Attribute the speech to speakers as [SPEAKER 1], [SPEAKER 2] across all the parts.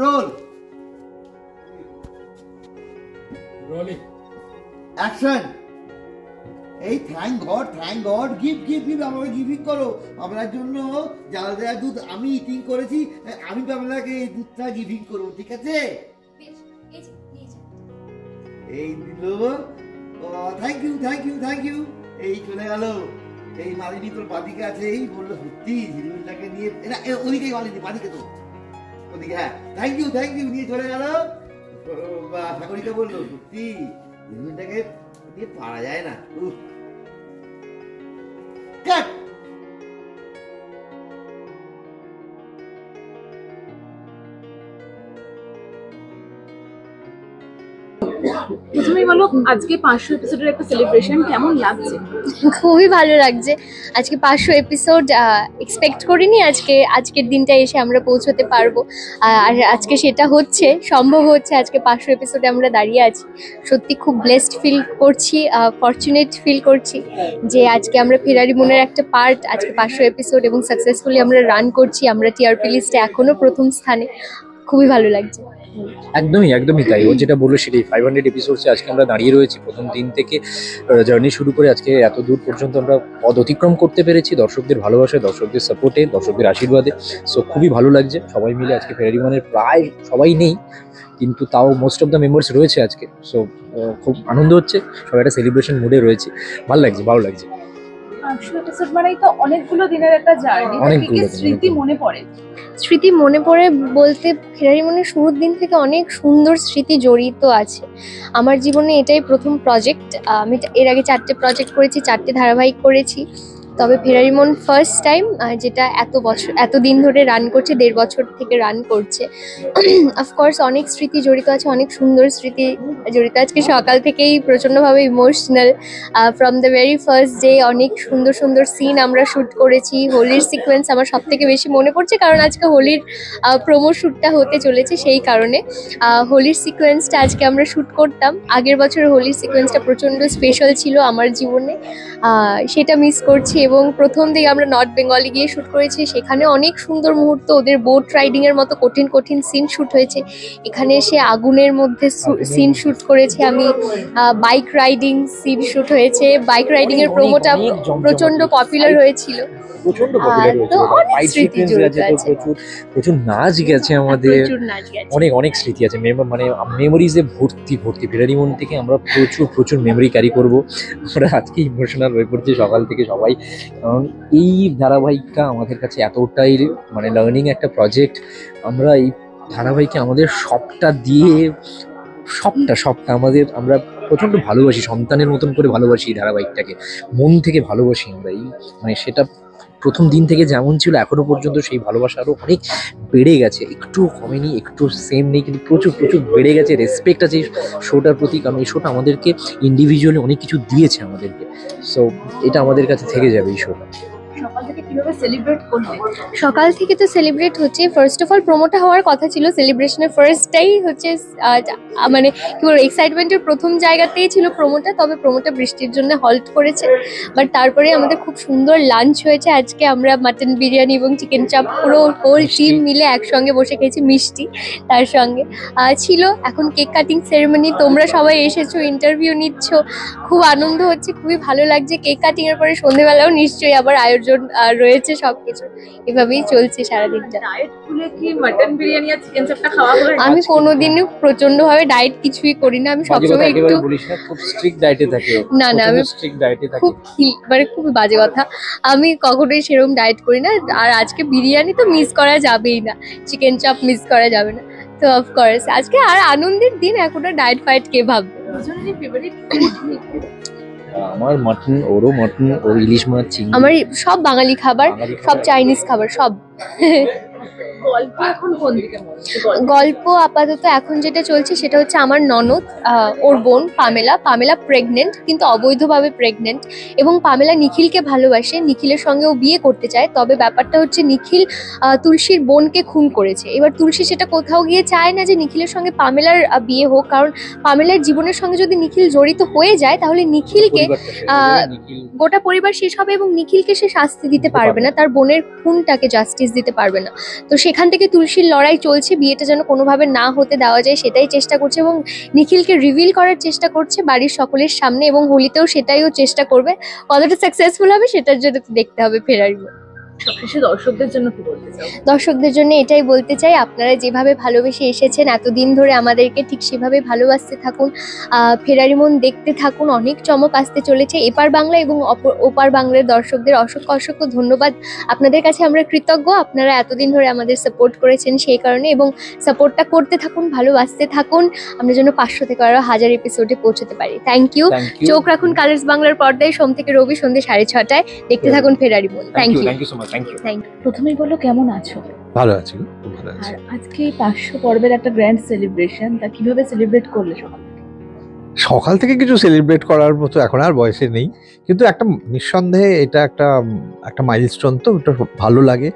[SPEAKER 1] Roll action. এই thank god give আমাকে giving করো। আপনার জন্য জাল দেওয়া দুধ আমি ইটিং করেছি, আমি আপনাকে এই দুধটা গিভিং করবো, ঠিক আছে? এই দিল, থ্যাংক ইউ। এই চলে গেল। এই মালিনী তোর বাদিকে আছে, এই বললো সত্যি ঝিলমিলটাকে নিয়ে, ওদিকে মালিনী বাদিকে তো ওদিকে, হ্যাঁ থ্যাংক ইউ নিয়ে চলে গেল। ঠাকুরিকে বললো সত্যি ঝিলমিলটাকে নিয়ে পারা যায় না। কাট।
[SPEAKER 2] প্রথমেই বলো, আজকে 500 এপিসোডের একটা সেলিব্রেশন কেমন লাগছে?
[SPEAKER 3] খুবই ভালো লাগছে। আজকে 500 এপিসোড এক্সপেক্ট করিনি আজকের দিনটা এসে আমরা পৌঁছতে পারবো, আর আজকে সেটা হচ্ছে, সম্ভব হচ্ছে। আজকে 500 এপিসোডে আমরা দাঁড়িয়ে আছি। সত্যি খুব ব্লেসড ফিল করছি, ফরচুনেট ফিল করছি যে আজকে আমরা ফেরারি মুনের একটা পার্ট, আজকে 500 এপিসোড এবং সাকসেসফুলি আমরা রান করছি। আমরা টিআরপি লিস্টে এখনো প্রথম স্থানে। খুবই ভালো লাগছে।
[SPEAKER 4] একদমই তাই। ও যেটা বললো সেটাই, 500 এপিসোডসে আজকে আমরা দাঁড়িয়ে রয়েছি। প্রথম দিন থেকে জার্নি শুরু করে আজকে এত দূর পর্যন্ত আমরা পদ অতিক্রম করতে পেরেছি দর্শকদের ভালোবাসায়, দর্শকদের সাপোর্টে, দর্শকদের আশীর্বাদে। সো খুবই ভালো লাগছে। সবাই মিলে আজকে ফেরারি মুনের প্রায় সবাই নেই, কিন্তু তাও মোস্ট অফ দ্য মেম্বার্স রয়েছে আজকে। সো খুব আনন্দ হচ্ছে, সবাই একটা সেলিব্রেশন মুডে রয়েছে। ভালো লাগছে।
[SPEAKER 2] 500 এপিসোড মানেই তো অনেকগুলো দিনের একটা জার্নি।
[SPEAKER 4] অনেকগুলো
[SPEAKER 2] স্মৃতি মনে পড়ে?
[SPEAKER 3] স্মৃতি মনে পড়ে বলতে, ফেরারি মুনের শুরুর দিন থেকে অনেক সুন্দর স্মৃতি জড়িত আছে। আমার জীবনে এটাই প্রথম প্রজেক্ট। আমি এর আগে 4টে প্রজেক্ট করেছি, 4টে ধারাবাহিক করেছি, তবে ফেরারি মুন ফার্স্ট টাইম, যেটা এত দিন ধরে রান করছে, 1.5 বছর থেকে রান করছে। অফকোর্স অনেক স্মৃতি জড়িত আছে, অনেক সুন্দর স্মৃতি জড়িত। আজকে সকাল থেকেই প্রচণ্ডভাবে emotional. From the very first day অনেক সুন্দর সিন আমরা শ্যুট করেছি। হোলির সিকোয়েন্স আমার সব থেকে বেশি মনে পড়ছে, কারণ আজকে হোলির প্রোমো শ্যুটটা হতে চলেছে, সেই কারণে হোলির সিকোয়েন্সটা আজকে আমরা শ্যুট করতাম। আগের বছর হোলির সিকোয়েন্সটা প্রচণ্ড স্পেশাল ছিল আমার জীবনে, সেটা মিস করছি। এবং প্রথম দিকে আমরা নর্থ বেঙ্গলে গিয়ে শ্যুট করেছি, সেখানে অনেক সুন্দর মুহূর্ত, ওদের বোট রাইডিংয়ের মতো কঠিন সিন শ্যুট হয়েছে। এখানে এসে আগুনের মধ্যে সিন শ্যুট করেছি আমি, বাইক রাইডিং সিন শ্যুট হয়েছে। বাইক রাইডিংয়ের প্রোমোটা প্রচণ্ড পপুলার হয়েছিল।
[SPEAKER 4] প্রচুর নাচ গেছে আমাদের, অনেক স্মৃতি আছে, মানে মেমোরিজে ভর্তি। ফেরারি মুন থেকে আমরা প্রচুর মেমোরি ক্যারি করবো। আমরা আজকে ইমোশনাল হয়ে পড়ছি সকাল থেকে সবাই, কারণ এই ধারাবাহিকটা আমাদের কাছে এতটাই মানে লার্নিং একটা প্রজেক্ট। আমরা এই ধারাবাহিকে আমাদের সবটা দিয়ে সবটা আমরা প্রচণ্ড ভালোবাসি, সন্তানের মতন করে ভালোবাসি এই ধারাবাহিকটাকে, মন থেকে ভালোবাসি আমরা। এই মানে সেটা প্রথম দিন থেকে যেমন ছিল এখনো পর্যন্ত সেই ভালোবাসা আরও অনেক বেড়ে গেছে, একটু কমেনি, একটু সেম নেই, কিন্তু প্রচুর বেড়ে গেছে। রেসপেক্ট আছে এই শোটার প্রতি, কারণ এই শোটা আমাদেরকে ইন্ডিভিজুয়ালি অনেক কিছু দিয়েছে আমাদেরকে। সো এটা আমাদের কাছে থেকে যাবে এই শোটা।
[SPEAKER 2] সকাল থেকে কিভাবে সেলিব্রেট করবে?
[SPEAKER 3] সকাল থেকে তো সেলিব্রেট হচ্ছে। ফার্স্ট অফ অল প্রোমোটা হওয়ার কথা ছিল, সেলিব্রেশনের ফার্স্টটাই হচ্ছে মানে কি বলবো, এক্সাইটমেন্টের প্রথম জায়গাতেই ছিল প্রোমোটা। তবে প্রোমোটা বৃষ্টির জন্য হল্ট করেছে, বাট তারপরে আমাদের খুব সুন্দর লাঞ্চ হয়েছে। আজকে আমরা মাটন বিরিয়ানি এবং চিকেন চাপ পুরো হোল টিম মিলে একসঙ্গে বসে খেয়েছি, মিষ্টি তার সঙ্গে ছিল। এখন কেক কাটিং সেরেমনি, তোমরা সবাই এসেছো, ইন্টারভিউ নিচ্ছ, খুব আনন্দ হচ্ছে, খুবই ভালো লাগছে। কেক কাটিং এর পরে সন্ধ্যেবেলাও নিশ্চয়ই আবার আয়োজন রয়েছে, সবকিছু এভাবেই চলছে সারাদিনটা।
[SPEAKER 2] ডায়েট খুলে কি মাটন বিরিয়ানি আর চিকেন চাপটা খাওয়া হয়?
[SPEAKER 3] আমি কোনোদিনও প্রচন্ড ভাবে ডায়েট কিছুই করি না। আমি সবসময় একটু
[SPEAKER 4] খুব স্ট্রিক্ট ডায়েটে থাকি।
[SPEAKER 3] না আমি
[SPEAKER 4] স্ট্রিক্ট ডায়েটে থাকি,
[SPEAKER 3] খুব মানে খুব বাজে কথা। আমি কখনোই সেরকম ডায়েট করি না। আর আজকে বিরিয়ানি তো মিস করা যাবেই না, চিকেন চাপ মিস করা যাবে না। তো অফকোর্স আজকে আর আনন্দের দিন, এখন ডায়েট ফাইট কে ভাববে।
[SPEAKER 2] দুজনেরই ফেভারিট
[SPEAKER 4] আমার মাটন, ওরও মাটন, ওর ইলিশ মাছ, চিংড়ি,
[SPEAKER 3] আমার সব বাঙালি খাবার, সব চাইনিজ খাবার, সব।
[SPEAKER 2] গল্প এখন কোন দিকে?
[SPEAKER 3] গল্প আপাতত এখন যেটা চলছে সেটা হচ্ছে আমার ননদ, ওর বোন পামেলা প্রেগনেন্ট, কিন্তু অবৈধভাবে প্রেগনেন্ট, এবং পামেলা নিখিলকে ভালোবাসে, নিখিলের সঙ্গে ও বিয়ে করতে চায়। তবে ব্যাপারটা হচ্ছে নিখিল তুলসীর বোনকে খুন করেছে। এবার তুলসী সেটা কোথাও গিয়ে চায় না যে নিখিলের সঙ্গে পামেলার বিয়ে হোক, কারণ পামেলার জীবনের সঙ্গে যদি নিখিল জড়িত হয়ে যায় তাহলে নিখিলকে গোটা পরিবার শেষ হবে এবং নিখিলকে সে শাস্তি দিতে পারবে না, তার বোনের খুনটাকে জাস্টিস দিতে পারবে না। তো সে সেখান থেকে তুলসীর লড়াই চলছে, বিয়েটা যেন কোনোভাবে না হতে দেওয়া যায় সেটাই চেষ্টা করছে, এবং নিখিলকে রিভিল করার চেষ্টা করছে বাড়ির সকলের সামনে, এবং হোলিতেও সেটাইও চেষ্টা করবে। কতটা সাকসেসফুল হবে সেটার জন্য তো দেখতে হবে ফেরারি মন।
[SPEAKER 2] সবশেষে দর্শকদের জন্য কি বলতে চাও?
[SPEAKER 3] দর্শকদের জন্য এটাই বলতে চাই, আপনারা যেভাবে ভালোবেসে এসেছেন এতদিন ধরে আমাদেরকে, ঠিক সেভাবে ভালোবাসতে থাকুন, ফেরারি মন দেখতে থাকুন। অনেক চমক আসতে চলেছে। এপার বাংলা এবং ওপার বাংলার দর্শকদের অসংখ্য অসংখ্য ধন্যবাদ। আপনাদের কাছে আমরা কৃতজ্ঞ, আপনারা এতদিন ধরে আমাদের সাপোর্ট করেছেন সেই কারণে, এবং সাপোর্টটা করতে থাকুন, ভালোবাসতে থাকুন, আমরা যেন 500 থেকে আরো 1000 এপিসোডে পৌঁছতে পারি। Thank you. চোখ রাখুন কালার্স বাংলার পর্দায়, সোম থেকে রবি সন্ধ্যে 6:30টায়। দেখতে থাকুন Ferari Mon. Thank you.
[SPEAKER 4] Thank you so much. Thank you.
[SPEAKER 2] প্রথমেই বলো কেমন আছো?
[SPEAKER 5] ভালো আছি, খুব ভালো আছি।
[SPEAKER 2] আর আজকে 500 পর্বের একটা গ্র্যান্ড সেলিব্রেশন, তা কিভাবে সেলিব্রেট করলে সকাল থেকে?
[SPEAKER 5] সকাল থেকে কিছু সেলিব্রেট করার মতো এখন আর বয়সে নেই, কিন্তু একটা নিঃসন্দেহে এটা একটা মাইলস্টোন, তো এটা ভালো লাগে।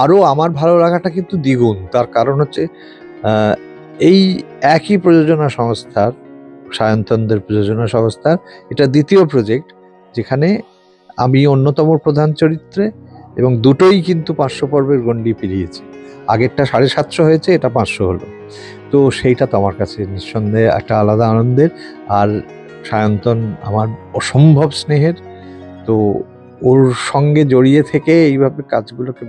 [SPEAKER 5] আরও আমার ভালো লাগাটা কিন্তু দ্বিগুণ, তার কারণ হচ্ছে এই একই প্রযোজনা সংস্থার, সায়ন্তনদের প্রযোজনা সংস্থার এটা দ্বিতীয় প্রজেক্ট, যেখানে আমি অন্যতম প্রধান চরিত্রে, এবং দুটোই কিন্তু 500 পর্বের গণ্ডি পেরিয়েছে। আগেরটা 750 হয়েছে, এটা 500 হলো। তো সেইটা তো আমার কাছে নিঃসন্দেহে একটা আলাদা আনন্দের। আর সায়ন্তন আমার অসম্ভব স্নেহের, তো ওর সঙ্গে জড়িয়ে থেকে এইভাবে কাজগুলোকে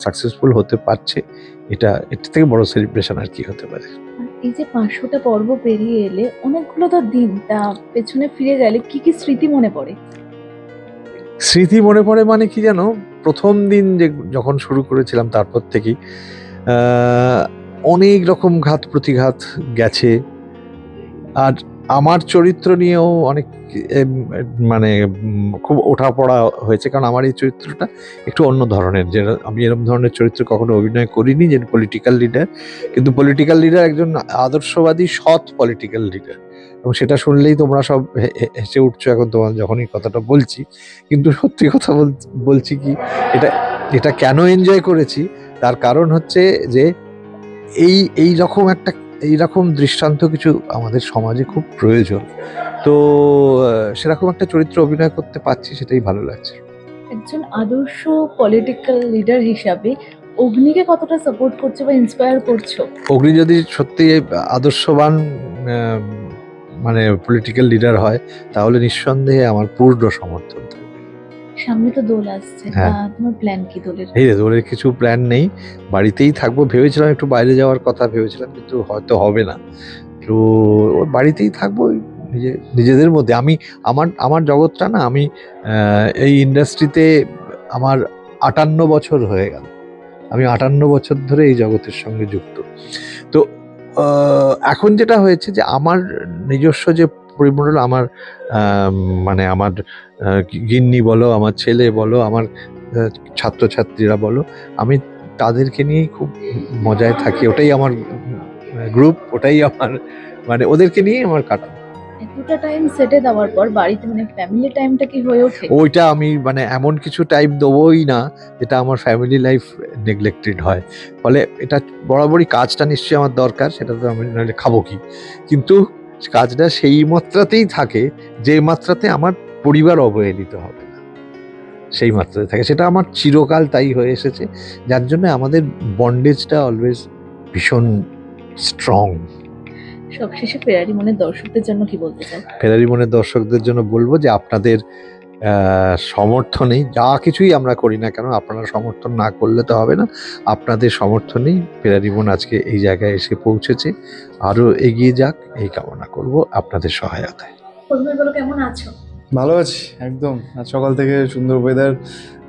[SPEAKER 5] সাকসেসফুল হতে পারছে, এর থেকে বড় সেলিব্রেশন আর কি হতে পারে।
[SPEAKER 2] এই যে 500টা পর্ব পেরিয়ে এলে, অনেকগুলো তো দিন, তা পেছনে ফিরে গেলে কি কি স্মৃতি মনে পড়ে?
[SPEAKER 5] স্মৃতি মনে পড়ে মানে কি জানো, প্রথম দিন যখন শুরু করেছিলাম তারপর থেকেই অনেক রকম ঘাত প্রতিঘাত গেছে। আর আমার চরিত্র নিয়েও অনেক মানে খুব ওঠাপড়া হয়েছে, কারণ আমার এই চরিত্রটা একটু অন্য ধরনের, যে আমি এরকম ধরনের চরিত্র কখনো অভিনয় করিনি, যে পলিটিক্যাল লিডার। কিন্তু পলিটিক্যাল লিডার একজন আদর্শবাদী সৎ পলিটিক্যাল লিডার, এবং সেটা শুনলেই তোমরা সব হেসে উঠছো এখন তোমার যখনই কথাটা বলছি। কিন্তু সত্যি কথা বলছি কি, এটা কেন এনজয় করেছি, তার কারণ হচ্ছে যে এই রকম দৃষ্টান্ত কিছু আমাদের সমাজে খুব প্রয়োজন। তো সেরকম একটা চরিত্র অভিনয় করতে পারছি, সেটাই ভালো লাগছে।
[SPEAKER 2] একজন আদর্শ পলিটিক্যাল লিডার হিসাবে অগ্নিকে কতটা সাপোর্ট করছো বা ইন্সপায়ার করছো?
[SPEAKER 5] অগ্নি যদি সত্যি আদর্শবান মানে পলিটিক্যাল লিডার হয়, তাহলে নিঃসন্দেহে আমার পূর্ণ সমর্থন থাকবে।
[SPEAKER 2] সামনে তো দোল আসছে,
[SPEAKER 5] হ্যাঁ।
[SPEAKER 2] তোমার প্ল্যান কি দোলের?
[SPEAKER 5] এই রে, দোলের কিছু প্ল্যান নেই, বাড়িতেই থাকবো। ভেবেছিলাম একটু বাইরে যাওয়ার কথা ভেবেছিলাম, কিন্তু হয়তো হবে না। তো বাড়িতেই থাকবো নিজেদের মধ্যে। আমার জগৎটা না, আমি এই ইন্ডাস্ট্রিতে আমার 58 বছর হয়ে গেল। আমি 58 বছর ধরে এই জগতের সঙ্গে যুক্ত। তো এখন যেটা হয়েছে যে আমার নিজস্ব যে পরিমণ্ডল, আমার মানে আমার গিন্নি বলো, আমার ছেলে বলো, আমার ছাত্রছাত্রীরা বলো, আমি তাদেরকে নিয়েই খুব মজায় থাকি। ওটাই আমার গ্রুপ, ওটাই আমার মানে ওদেরকে নিয়েই আমার কাটা।
[SPEAKER 2] এতটা টাইম সেটে দেওয়ার পর বাড়িতে মানে ফ্যামিলি টাইমটা কি হয়ে ওঠে?
[SPEAKER 5] ওইটা আমি মানে এমন কিছু টাইম দেবোই না যেটা আমার ফ্যামিলি লাইফ নেগলেক্টেড হয়। ফলে এটা বরাবরই কাজটা নিশ্চয়ই আমার দরকার, সেটা তো আমি নাহলে খাবো কি। কিন্তু কাজটা সেই মাত্রাতেই থাকে যে মাত্রাতে আমার পরিবার অবহেলিত হবে না, সেই মাত্রাতে থাকে। সেটা আমার চিরকাল তাই হয়ে এসেছে, যার জন্য আমাদের বন্ডেজটা অলওয়েজ ভীষণ স্ট্রং।
[SPEAKER 2] সবশেষে ফেরারি মনের দর্শকদের জন্য কি বলতে চাও?
[SPEAKER 5] ফেরারি মনের দর্শকদের জন্য বলবো যে আপনাদের সমর্থনেই যা কিছুই আমরা করি না কেন, আপনারা সমর্থন না করলে তো হবে না। আপনাদের সমর্থনেই ফেরারি মন আজকে এই জায়গায় এসে পৌঁছেছে। আরও এগিয়ে যাক এই কামনা করব আপনাদের সহায়তায়।
[SPEAKER 2] প্রথমে বলো কেমন আছো?
[SPEAKER 6] ভালো আছি একদম। আজ সকাল থেকে সুন্দর ওয়েদার,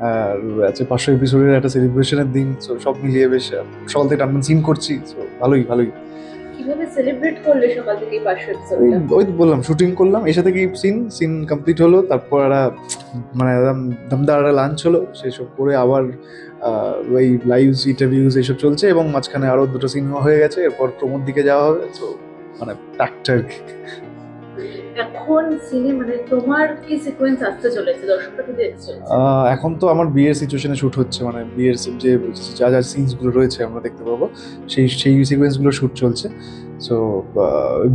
[SPEAKER 6] আর আজকে 500 এপিসোডের একটা সেলিব্রেশনের দিন, সো সব মিলিয়ে বেশ সকাল থেকে টানটান সিন করছি, সো ভালোই।
[SPEAKER 2] কিভাবে সেলিব্রেট করলে সকাল থেকে 500 এপিসোডটা?
[SPEAKER 6] ওই তো বললাম, শুটিং করলাম, এসে থেকেই সিন কমপ্লিট হলো, তারপর একটা মানে দমদার লাঞ্চ হলো, সেসব করে আবার ওই লাইভস ইন্টারভিউজ এইসব চলছে, এবং মাঝখানে আরও 2টো সিনেমা হয়ে গেছে, এরপর প্রমোর দিকে যাওয়া হবে। তো মানে প্যাকড আর কি।
[SPEAKER 2] এখন সিনে মানে তোমার কি সিকোয়েন্স আসতে চলেছে, দর্শকরা কি দেখতে চলেছে?
[SPEAKER 6] এখন তো আমার বিয়ের সিচুয়েশনে শ্যুট হচ্ছে, মানে বিয়ের যে যা সিনসগুলো রয়েছে আমরা দেখতে পাবো, সেই সিকোয়েন্সগুলো শ্যুট চলছে। সো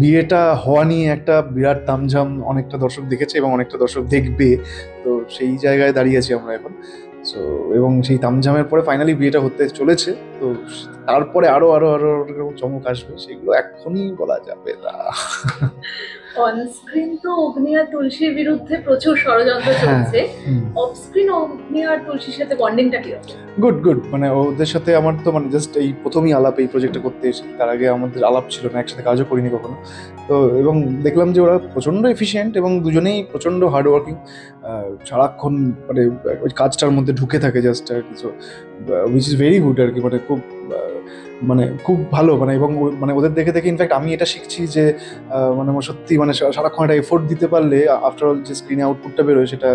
[SPEAKER 6] বিয়েটা হওয়া নিয়ে একটা বিরাট তামঝাম অনেকটা দর্শক দেখেছে এবং অনেকটা দর্শক দেখবে, তো সেই জায়গায় দাঁড়িয়ে আছি আমরা এখন। সো এবং সেই তামঝামের পরে ফাইনালি বিয়েটা হতে চলেছে। তো তারপরে আরো আরো আরো আরো চমক আসবে, সেগুলো এখনই বলা যাবে না।
[SPEAKER 2] অন স্ক্রিন তো অগ্নি আর তুলসীর বিরুদ্ধে প্রচুর ষড়যন্ত্র চলছে, অফ স্ক্রিন অগ্নি আর তুলসীর সাথে বন্ডিংটা কিরকম?
[SPEAKER 6] গুড গুড, মানে ওদের সাথে আমার তো মানে জাস্ট এই প্রথমই আলাপ এই প্রজেক্টটা করতে এসে, তার আগে আমাদের আলাপ ছিল না, একসাথে কাজও করিনি কখনো। তো এবং দেখলাম যে ওরা প্রচণ্ড এফিশিয়েন্ট এবং দুজনেই প্রচণ্ড হার্ডওয়ার্কিং, সারাক্ষণ মানে ওই কাজটার মধ্যে ঢুকে থাকে জাস্ট আর কিছু, উইচ ইজ ভেরি গুড আর কি, মানে খুব মানে খুব ভালো, মানে এবং মানে ওদের দেখে দেখে ইনফ্যাক্ট আমি এটা শিখছি যে মানে আমার সত্যি মানে সারাক্ষণ একটা এফোর্ট দিতে পারলে আফটার অল যে স্ক্রিনে আউটপুটটা বেরোয় সেটা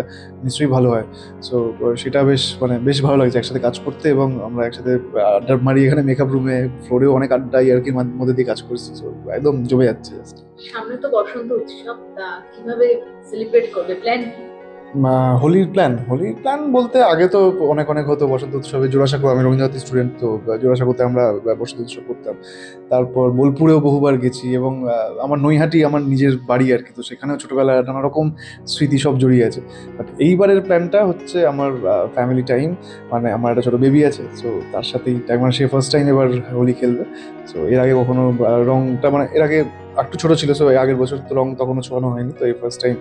[SPEAKER 6] নিশ্চয়ই ভালো হয়। সো সেটা বেশ মানে বেশ ভালো লাগছে একসাথে কাজ করতে, এবং আমরা একসাথে আড্ডা মারি এখানে মেকআপ রুমে, ফ্লোরেও অনেক আড্ডাই আর কি মধ্যে দিয়ে কাজ করছি। সো একদম জমে যাচ্ছে।
[SPEAKER 2] সামনে তো বসন্ত উৎসব, তা কিভাবে সেলিব্রেট করবে, প্ল্যান কি?
[SPEAKER 6] হোলির প্ল্যান বলতে আগে তো অনেক অনেক হতো বসন্ত উৎসবে। জোড়াসাঁকো, আমি রবীন্দ্রনাথ স্টুডেন্ট, তো জোড়াসাঁকোতে আমরা বসন্ত উৎসব করতাম। তারপর বোলপুরেও বহুবার গেছি, এবং আমার নৈহাটি আমার নিজের বাড়ি আর কি, তো সেখানেও ছোটোবেলায় নানা রকম স্মৃতি সব জড়িয়ে আছে। বাট এইবারের প্ল্যানটা হচ্ছে আমার ফ্যামিলি টাইম, মানে আমার একটা ছোটো বেবি আছে, সো তার সাথেই টাইম, মানে সে ফার্স্ট টাইম এবার হোলি খেলবে। সো এর আগে কখনো রংটা মানে এর আগে একটু ছোটো ছিল, সো আগের বছর তো রং তখনও ছোঁয়ানো হয়নি, তো এই ফার্স্ট টাইম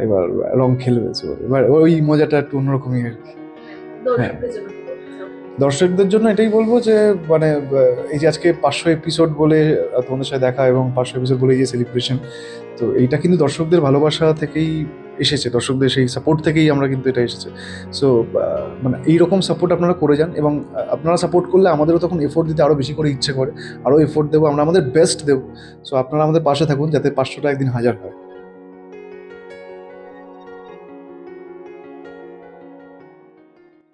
[SPEAKER 6] এবার রং খেলবে। সো এবার ওই মজাটা একটু অন্যরকমই আর কি।
[SPEAKER 2] দর্শকদের জন্য কি বলতে চাও?
[SPEAKER 6] দর্শকদের জন্য এটাই বলবো যে মানে এই যে আজকে 500 এপিসোড বলে তোমাদের সাথে দেখা, এবং 500 এপিসোড বলে এই যে সেলিব্রেশন, তো এইটা কিন্তু দর্শকদের ভালোবাসা থেকেই এসেছে, দর্শকদের সেই সাপোর্ট থেকেই আমরা কিন্তু এটা এসেছে। সো মানে এইরকম সাপোর্ট আপনারা করে যান, এবং আপনারা সাপোর্ট করলে আমাদেরও তখন এফোর্ট দিতে আরও বেশি করে ইচ্ছে করে, আরও এফোর্ট দেবো, আমরা আমাদের বেস্ট দেবো। সো আপনারা আমাদের পাশে থাকুন, যাতে 500টা একদিন 1000 হয়।